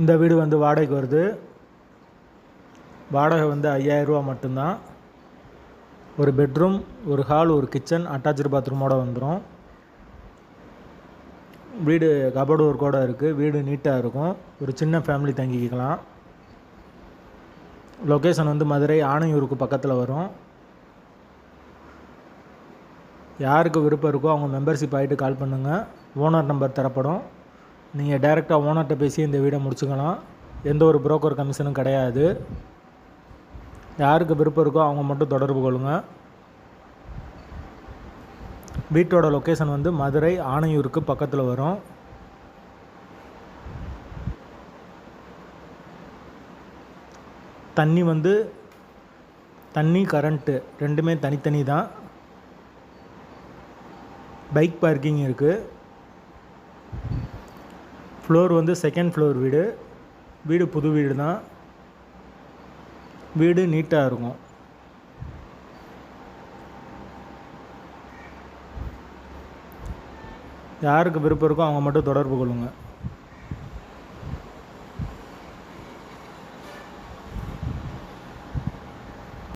இந்த வீடு வந்து வாடகைக்கு வருது. வாடகை வந்து 5000 ரூபா மட்டும்தான். ஒரு பெட்ரூம், ஒரு ஹால், ஒரு கிச்சன், அட்டாச்சு பாத்ரூமோடு வந்துடும். வீடு கபோர்டு ஒர்க்கோடு இருக்குது. வீடு நீட்டாக இருக்கும். ஒரு சின்ன ஃபேமிலி தங்கிக்கலாம். லொக்கேஷன் வந்து மதுரை ஆணையூருக்கு பக்கத்தில் வரும். யாருக்கு விருப்பம் இருக்கோ அவங்க மெம்பர்ஷிப் ஆகிட்டு கால் பண்ணுங்கள். ஓனர் நம்பர் தரப்படும். நீங்கள் டைரெக்டாக ஓனர்கிட்ட பேசி இந்த வீடை முடிச்சுக்கலாம். எந்த ஒரு புரோக்கர் கமிஷனும் கிடையாது. யாருக்கு விருப்பம் இருக்கோ அவங்க மட்டும் தொடர்பு கொள்ளுங்கள். வீட்டோட லொக்கேஷன் வந்து மதுரை ஆணையூருக்கு பக்கத்தில் வரும். தண்ணி கரண்ட்டு ரெண்டுமே தனித்தனி தான். பைக் பார்க்கிங் இருக்குது. ஃப்ளோர் வந்து செகண்ட் ஃப்ளோர் வீடு. வீடு புது வீடு தான். வீடு நீட்டாக இருக்கும். யாருக்கு விருப்பம் இருக்கோ அவங்க மட்டும் தொடர்பு கொள்ளுங்கள்.